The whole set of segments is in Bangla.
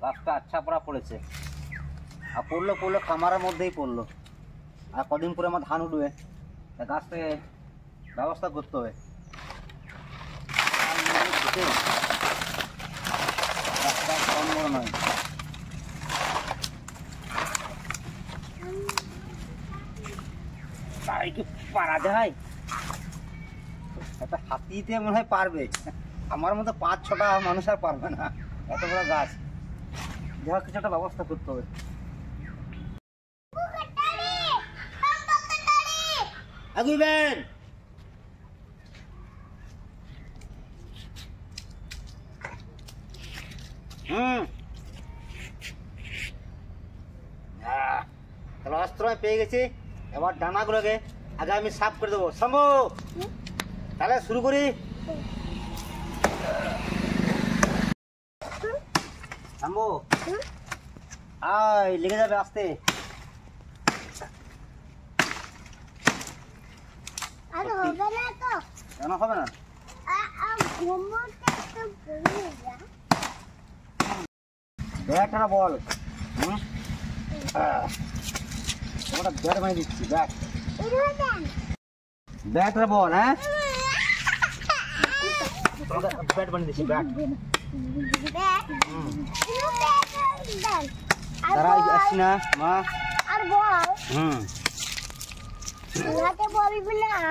গাছটা আচ্ছা পড়া পড়েছে, আর পড়লো পড়লো খামারের মধ্যেই পড়লো। আর কদিন পরে আমার ধান উঠবে, গাছ থেকে ব্যবস্থা করতে হবে। গাছটা কম বড় নয়। তাই কি পারা যায়? একটা হাতিতে মনে হয় পারবে, আমার মতো 5-6টা মানুষ আর পারবে না এত বড় গাছ। যাই কিছু একটা ব্যবস্থা করতে হবে। আগুইবেন তাহলে অস্ত্র পেয়ে গেছি। এবার ডানাগুলোকে আগে আমি সাফ করে দেবো। শম্ভু, তাহলে শুরু করি। শম্ভু, আয়, লেগে যাবে আস্তে। কেন হবে না? ব্যাটটা বল। তোমার ব্যাট বানিয়ে দিচ্ছি। ব্যাটটা বল। হ্যাঁ, ব্যাট বানিয়ে দিচ্ছি। ব্যাট দাঁড়া, আসছি না মা।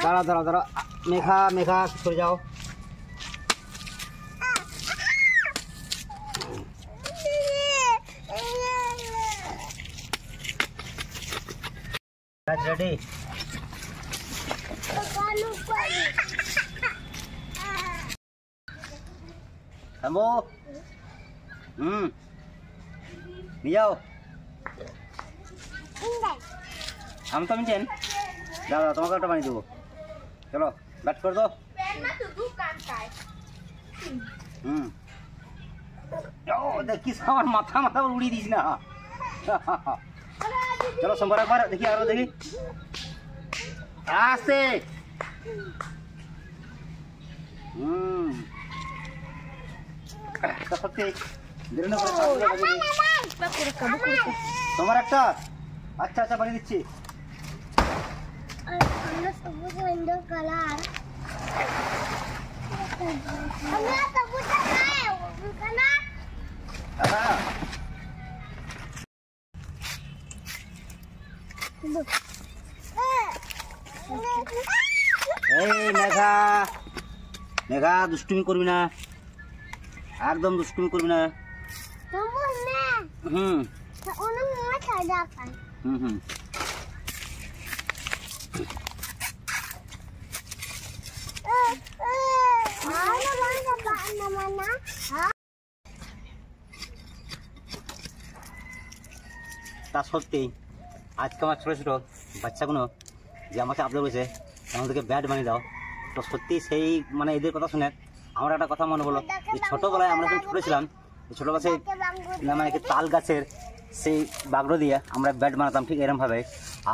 দাঁড়া দাঁড়া দাঁড়া, মেঘা মেঘা সরে যাও। রেডি? শম্ভু, নিয়ে যাও। আমি তো মিছেন। দাদা তোমাকে একটা বানিয়ে দেবো। চলো ব্যাট করে দাও। দেখিস আমার মাথা মাথা উড়িয়ে দিস না। চলো সোমবার একবার দেখি, আরো দেখি। আসে সত্যি তোমার একটা। আচ্ছা আচ্ছা বানিয়ে দিচ্ছি। এই মেঘা, মেঘা দুষ্টুমি করবি না, একদম দুষ্টুমি করবি না। তা সত্যি আজকে আমার ছোটো ছোটো বাচ্চাগুলো যে আমাকে আবদার করেছে আমাদেরকে ব্যাট বানিয়ে দাও, তো সত্যি সেই মানে এদের কথা শুনে আমার একটা কথা মনে হলো যে ছোটোবেলায় আমরা যখন ছোটো ছিলাম, ছোটো গাছে মানে তাল গাছের সেই বাগড়ো দিয়ে আমরা ব্যাট বানাতাম ঠিক এরমভাবে।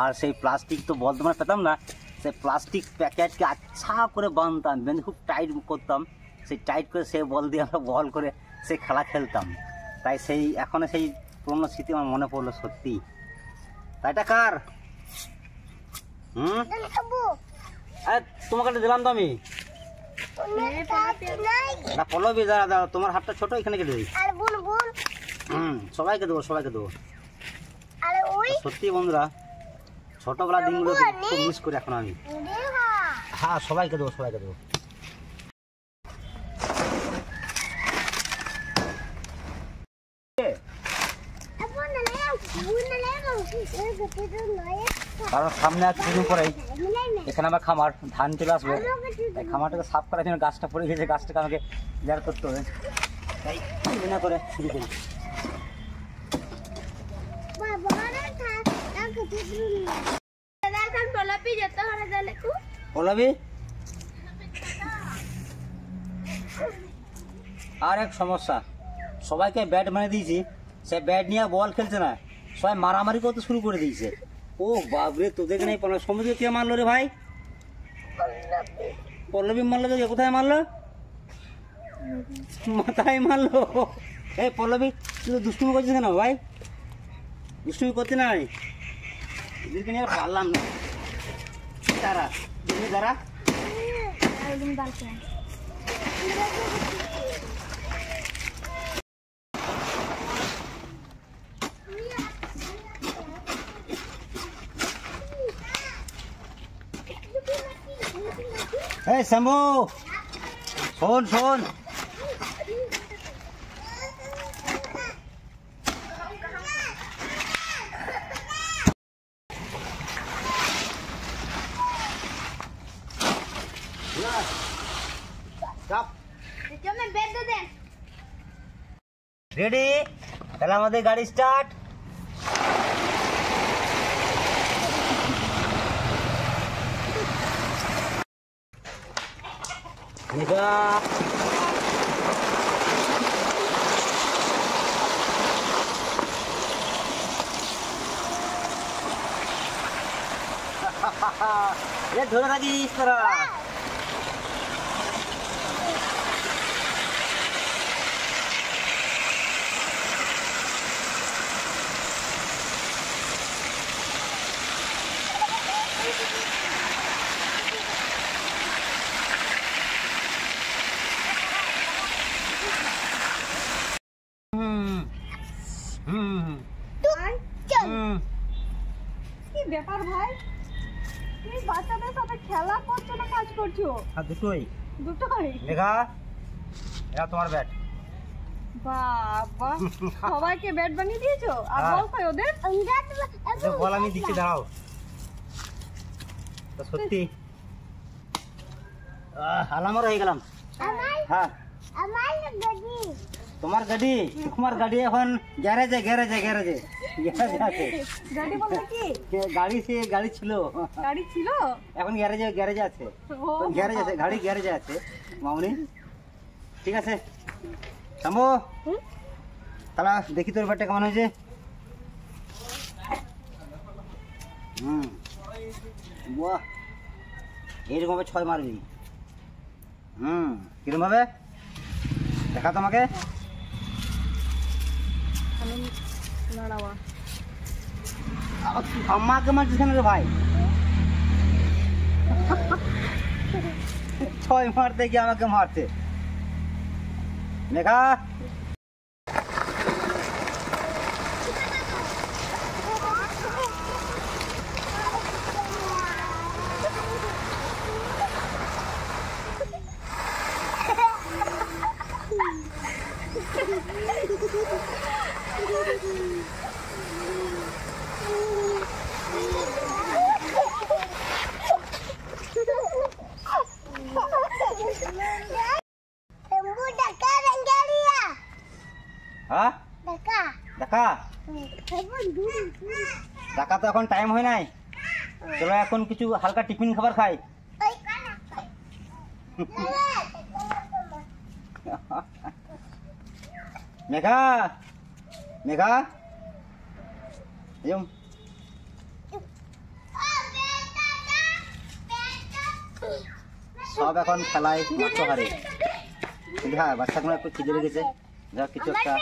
আর সেই প্লাস্টিক তো বল তো মানে পেতাম না, সেই প্লাস্টিক প্যাকেটকে আচ্ছা করে বাঁধতাম, বেঁধে খুব টাইট করতাম। সেই টাইট করে সেই বল দিয়ে আমরা বল করে সেই খেলা খেলতাম। তাই সেই এখনো সেই পুরোনো স্মৃতি আমার মনে পড়লো সত্যি। তাইটা কার? তোমাকে দিলাম তো আমি। পল্লবী, দাঁড়া দাঁড়া, তোমার হাতটা ছোট, এখানে কেটে দিই। সবাইকে দেবো, সবাইকে দেবো। সত্যি বন্ধুরা ছোটবেলা দিনগুলো খুব মিস করি এখন আমি। হ্যাঁ সবাইকে দেবো, সবাইকে দেবো। কারণ সামনে আর কিছুদিন পরেই এখানে আমার খামার, ধান চলে আসবে। তাই খামারটাকে সাফ করার জন্য গাছটা পড়ে গেছে, গাছটাকে আমাকে ক্লিয়ার করতে হবে। তাই না করে শুরু করি। পল্লবী, আর এক সমস্যা, সবাইকে ব্যাট বানিয়ে দিয়েছি, সে ব্যাট নিয়ে বল খেলছে না, সবাই মারামারি করতে শুরু করে দিয়েছে। ও বাবরে, তোদেরকে নেই সমুদ্রে কে মারলো রে ভাই? পল্লবী মারলো তোকে? কোথায় মারলো? মাথায় মারলো। এই পল্লবী তুই দুষ্টুমি করছিস কেন ভাই? দুষ্টুমি করতে নাই, এদেরকে নিয়ে আর পারলাম না। দাঁড়া দাঁড়া, এই শম্ভু শোন শোন, রেডি? তাহলে আমাদের গাড়ি স্টার্ট। ধরে থাকিস তোরা। কি ব্যাপার ভাই, তুমি বাচ্চাদের সাথে খেলা করছো না কাজ করছো? দুটোই। দুটোই? মেঘা, এটা তোমার ব্যাট। বাবা, সবাইকে ব্যাট বানিয়ে দিয়েছো? আর বল কই ওদের? বল আমি দিচ্ছি, দাঁড়াও। তো সত্যি আলামর হয়ে গেলাম। হ্যাঁ, তোমার গাড়ি, তোমার গাড়ি এখন গ্যারেজে গ্যারেজে গ্যারেজে গ্যারেজে আছে। গাড়ি বলতে কি? গাড়ি সে গাড়ি ছিল, গাড়ি ছিল, এখন গ্যারেজে গ্যারেজে আছে। গ্যারেজ আছে, গাড়ি গ্যারেজে আছে মামনি। ঠিক আছে শম্ভু, তাহলে দেখি তোর ব্যাটটা কেমন হয়েছে। বাহ, এইরকম ভাবে 6 মারবি। কিরকম ভাবে দেখা তোমাকে? আমাকে মারছিস কেন রে ভাই? 6 মারতে গিয়ে আমাকে মারছে। মেঘা, হ্যাঁ দেখা দেখা তো এখন টাইম হয় নাই। চলো এখন কিছু হালকা টিফিন খাবার খাই। মেঘা, মেঘা সব এখন খেলায় মাত্র হারে। হ্যাঁ, বাচ্চাগুলো একটু খিদে লেগেছে, যা কিছু একটা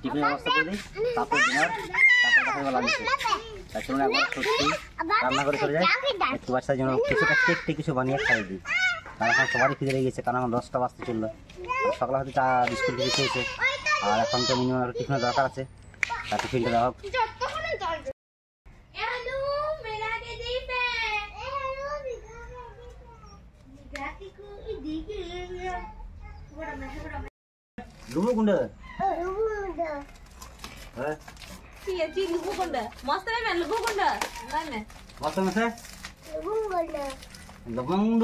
টিফিনের ব্যবস্থা করে দিই, তারপর ডিনার, তারপর দেখা যাবে লাঞ্চে। তার জন্য একবার সত্যি রান্না করে চলে যায়, একটু বাচ্চার জন্য কিছুটা কেক টেক কিছু বানিয়ে খাইয়ে দিই। কারণ এখন সবারই খিদে লেগে গেছে, কারণ এখন 10টা বাজতে চললো। সকালে হয়তো চা বিস্কুট কিছু খেয়েছে, আর এখন তো মিনিমাম একটা টিফিনের দরকার আছে, তার টিফিনটা দেওয়া হোক। লুবু গুন্ড মস্ত মস্ত লবঙ্গ।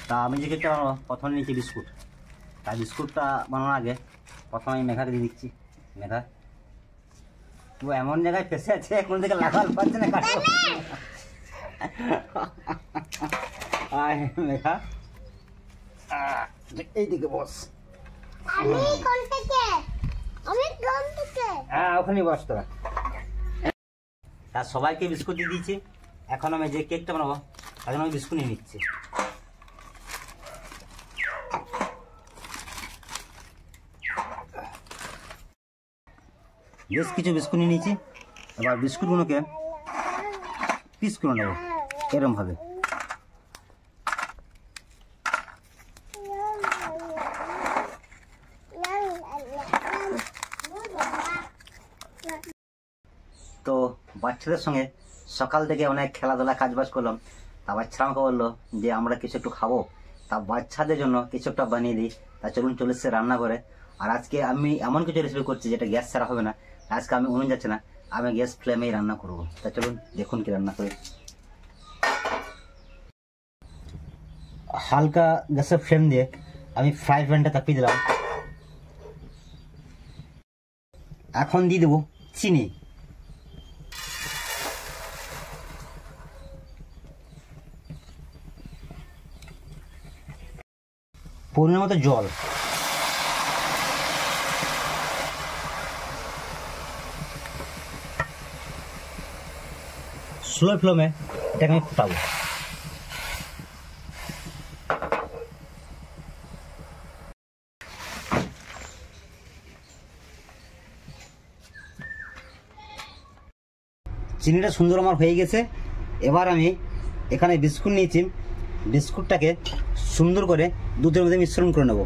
তা আমি যে কেকটা বানাবো, প্রথমে নিয়েছি বিস্কুট। তাই বিস্কুটটা বানানোর আগে প্রথমে আমি মেঘাকে দিয়ে দিচ্ছি। মেঘা, ও এমন জায়গায় ফেসে আছে, এখন থেকে লাগাল পাচ্ছে না কাটো। মেঘা এইদিকে বস। হ্যাঁ, ওখানে বস তোরা। তার সবাইকে বিস্কুট দিয়ে দিয়েছি। এখন আমি যে কেকটা বানাবো এখন আমি বিস্কুট নিয়ে নিচ্ছি। বেশ কিছু বিস্কুট নিয়ে নিয়েছি। এবার বিস্কুটগুলোকে পিস করে নেবো এরমভাবে। তো বাচ্চাদের সঙ্গে সকাল থেকে অনেক খেলাধুলা কাজবাজ করলাম। তা বাচ্চারা আমাকে বললো যে আমরা কিছু একটু খাবো, তা বাচ্চাদের জন্য কিছু একটা বানিয়ে দিই। তা চলুন চলে এসছে রান্না করে। আর আজকে আমি এমন কিছু রেসিপি করছি যেটা গ্যাস ছাড়া হবে না। আজকে আমি উনুন যাচ্ছে না, আমি গ্যাস ফ্লেমেই রান্না করবো। তা চলুন দেখুন কি রান্না করি। হালকা গ্যাসের ফ্লেম দিয়ে আমি ফ্রাই প্যানটা তাপিয়ে দিলাম। এখন দিয়ে দেবো চিনি, পরিমাণ মতো জল, স্লো ফ্লেমে এটাকে আমি ফুটাবো। চিনিটা সুন্দর আমার হয়ে গেছে। এবার আমি এখানে বিস্কুট নিয়েছি, বিস্কুটটাকে সুন্দর করে দুধের মধ্যে মিশ্রণ করে নেব।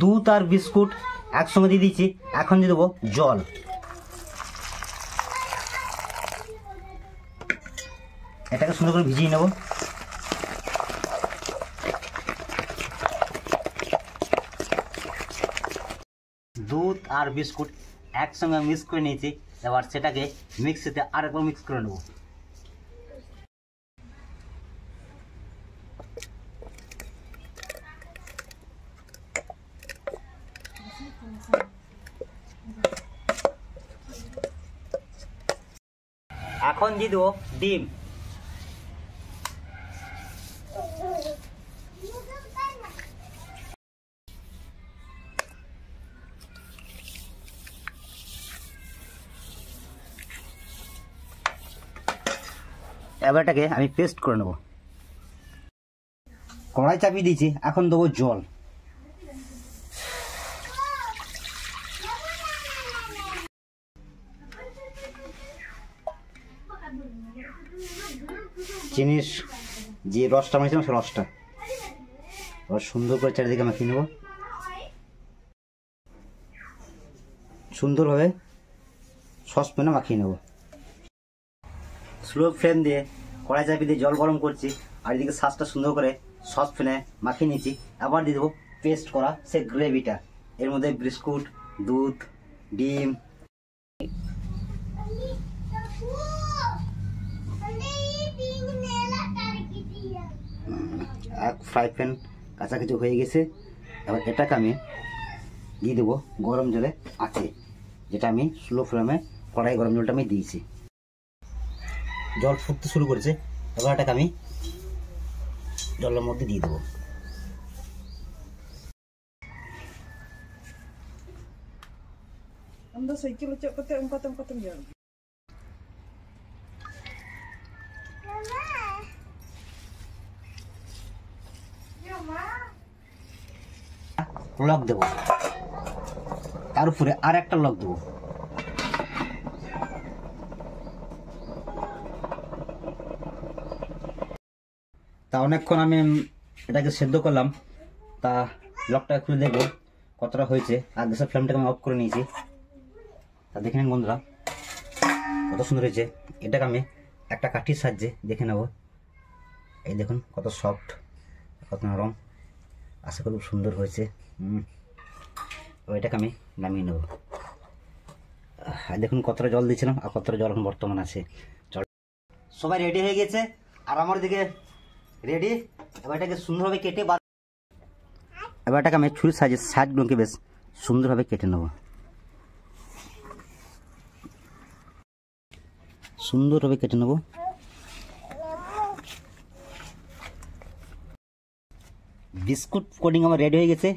দুধ আর বিস্কুট একসঙ্গে দিয়ে দিচ্ছি। এখন দিয়ে দেবো জল। এটাকে সুন্দর করে ভিজিয়ে নেব। দুধ আর বিস্কুট একসঙ্গে মিক্স করে নিয়েছি। এবার সেটাকে মিক্সিতে আরেকবার মিক্স করে নেব। এখন দিয়ে দেবো ডিম। এবারটাকে আমি পেস্ট করে নেব। কড়াই চাপিয়ে দিয়েছি, এখন দেবো জল। চিনির যে রসটা মাখিয়েছিলাম সে রসটা এবার সুন্দর করে চারিদিকে মাখিয়ে নেব। সুন্দরভাবে সসপ্যানে মাখিয়ে নেব। স্লো ফ্লেম দিয়ে কড়াই চাপিয়ে দিয়ে জল গরম করছি, আর এদিকে শাঁসটা সুন্দর করে সসপ্যানে মাখিয়ে নিয়েছি। আবার দিয়ে দেবো পেস্ট করা সে গ্রেভিটা। এর মধ্যে বিস্কুট, দুধ, ডিম, এক ফ্রাই প্যান কাছাকাছি হয়ে গেছে। এবার এটাকে আমি দিয়ে দেবো গরম জলে আছে, যেটা আমি স্লো ফ্লেমে কড়াই গরম জলটা আমি দিয়েছি। জল ফুটতে শুরু করেছে। এবার এটাকে আমি জলের মধ্যে দিয়ে দেবো। Anda saikil cek kete angkat ya. Lock দেবো, তার উপরে আর একটা লক দেবো। তা অনেকক্ষণ আমি এটাকে সেদ্ধ করলাম। তা লকটা খুলে দেখবো কতটা হয়েছে। আর গ্যাসের ফ্লেমটাকে আমি অফ করে নিয়েছি। তা দেখে নেন বন্ধুরা কত সুন্দর হয়েছে। এটাকে আমি একটা কাঠির সাহায্যে দেখে নেব। এই দেখুন কত সফট, কত নরম, আশা করি খুব সুন্দর হয়েছে। এটাকে আমি নামিয়ে নেব। দেখুন কতটা জল দিয়েছিলাম আর কতটা জল এখন বর্তমান আছে। জল সবাই রেডি হয়ে গেছে আর আমার দিকে রেডি। এবার এটাকে সুন্দরভাবে কেটে এবার এটাকে আমি ছুরির সাইডগুলোকে বেশ সুন্দরভাবে কেটে নেব। সুন্দরভাবে কেটে নেব। বিস্কুট কোডিং আমার রেডি হয়ে গেছে।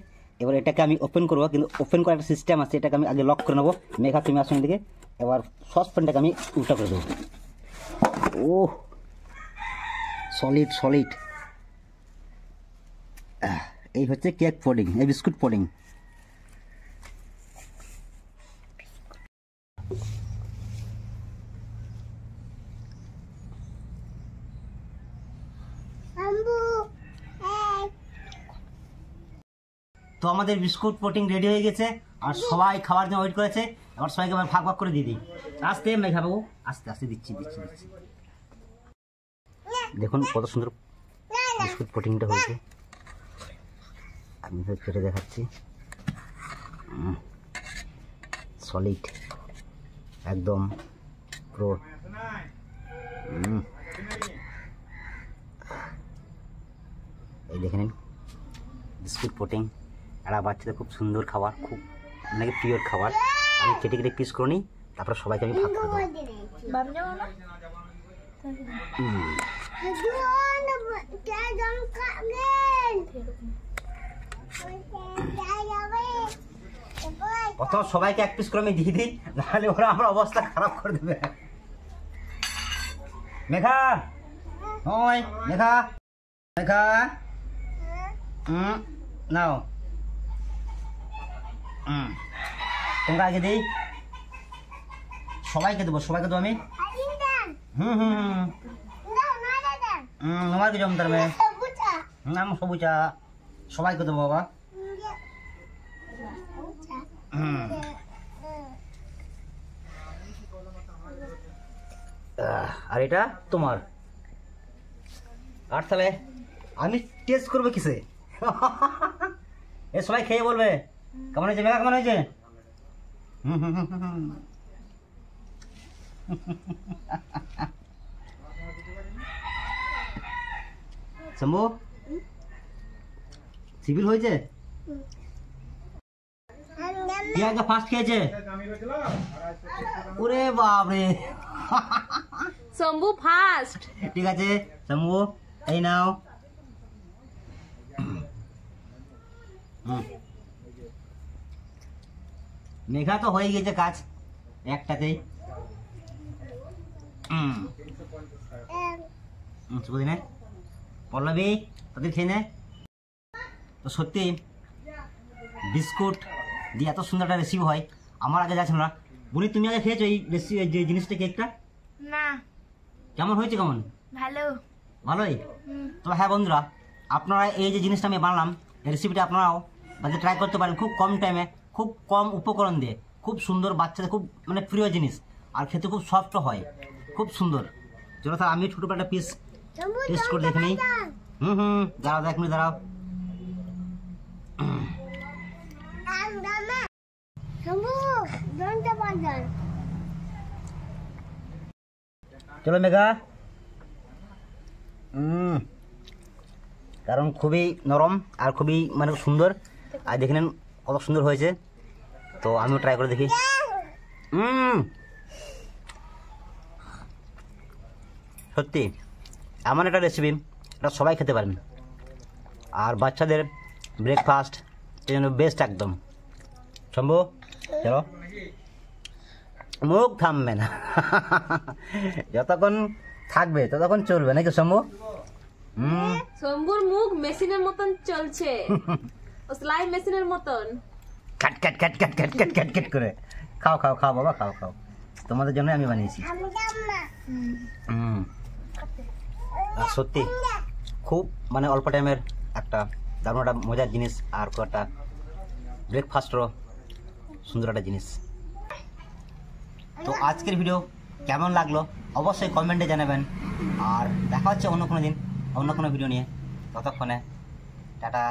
এবার এটাকে আমি ওপেন করবো, কিন্তু ওপেন করার একটা সিস্টেম আছে। এটাকে আমি আগে লক করে নেবো। মেঘা তুমি আসুন দিকে। এবার সসপ্যানটাকে আমি উল্টা করে দেবো। ও সলিড সলিড। এই হচ্ছে কেক পুডিং, এই বিস্কুট পুডিং। তো আমাদের বিস্কুট পুডিং রেডি হয়ে গেছে আর সবাই খাবার জন্য ওয়েট করেছে। এবার সবাইকে এবার ভাগ ভাগ করে দিয়ে দিই। আস্তে মেঘা বাবু, আস্তে আস্তে দিচ্ছি দিচ্ছি দিচ্ছি। দেখুন কত সুন্দর বিস্কুট পুডিংটা হয়েছে। আমি কেটে দেখাচ্ছি। সলিড একদম পুরো। এই দেখে নিন বিস্কুট পুডিং। একটা বাচ্চাদের খুব সুন্দর খাবার, খুব অনেক প্রিয় খাবার। আমি কেটে কেটে পিস করে নিই, তারপরে সবাইকে আমি ভাগ করে দেবো। প্রথম সবাইকে এক পিস করে আমি দিয়ে দিই, নাহলে ওরা আমার অবস্থা খারাপ করে দেবে। মেঘা, ওই মেঘা, মেঘা, নাও তোমরা আগে দিই। সবাইকে দেবো, সবাইকে দেবো আমি। আমাকে জমতার মেয়ে নাম সবুজা, সবাইকে দেবো বাবা। আর এটা তোমার। আর তাহলে আমি টেস্ট করবো কিসে? এ সবাই খেয়ে বলবে কেমন হয়েছে মেঘা, কেমন হয়েছে? শম্ভু সিভিল হয়েছে? কে ফার্স্ট খেয়েছে? ওরে বাপরে, শম্ভু ফার্স্ট। ঠিক আছে শম্ভু, এই নাও। মেঘা তো হয়ে গেছে কাজ একটাতেই। বুঝলি পল্লবী, তাদের খেয়ে নে। তো সত্যি বিস্কুট দিয়ে এত সুন্দর একটা রেসিপি হয়, আমার আগে যাচ্ছিল না। বুনি তুমি আগে খেয়েছো এই রেসিপি, যে জিনিসটা, কেকটা? না। কেমন হয়েছে? কেমন? ভালো। ভালোই। তো হ্যাঁ বন্ধুরা, আপনারা এই যে জিনিসটা আমি বানালাম, এই রেসিপিটা আপনারাও বাড়িতে ট্রাই করতে পারেন। খুব কম টাইমে, খুব কম উপকরণ দিয়ে, খুব সুন্দর, বাচ্চাদের খুব মানে প্রিয় জিনিস, আর খেতে খুব সফট হয়, খুব সুন্দর। চলো তাহলে আমি ছোটো একটা পিস টেস্ট করে দেখে নিই। দাঁড়াও, এক মিনিট দাঁড়াও। চলো মেঘা। কারণ খুবই নরম আর খুবই মানে সুন্দর, আর দেখে নেন কত সুন্দর হয়েছে। তো আমিও ট্রাই করে দেখি। সত্যি এমন একটা রেসিপি, এটা সবাই খেতে পারেন, আর বাচ্চাদের ব্রেকফাস্ট এই জন্য বেস্ট একদম। শম্ভু চলো, মুখ থামবে না, যতক্ষণ থাকবে ততক্ষণ চলবে নাকি শম্ভু? শম্ভুর মুখ মেশিনের মতন চলছে, সেলাই মেশিনের মতন কাট কাট কাট কাট কাট কাট কাট কাট করে। খাও খাও খাও বাবা, খাও খাও, তোমাদের জন্য আমি বানিয়েছি। আর সত্যি খুব মানে অল্প টাইমের একটা দারুণ একটা মজার জিনিস, আর খুব একটা ব্রেকফাস্টও সুন্দর একটা জিনিস। তো আজকের ভিডিও কেমন লাগলো অবশ্যই কমেন্টে জানাবেন, আর দেখা হচ্ছে অন্য কোনো দিন অন্য কোনো ভিডিও নিয়ে। ততক্ষণে টাটা।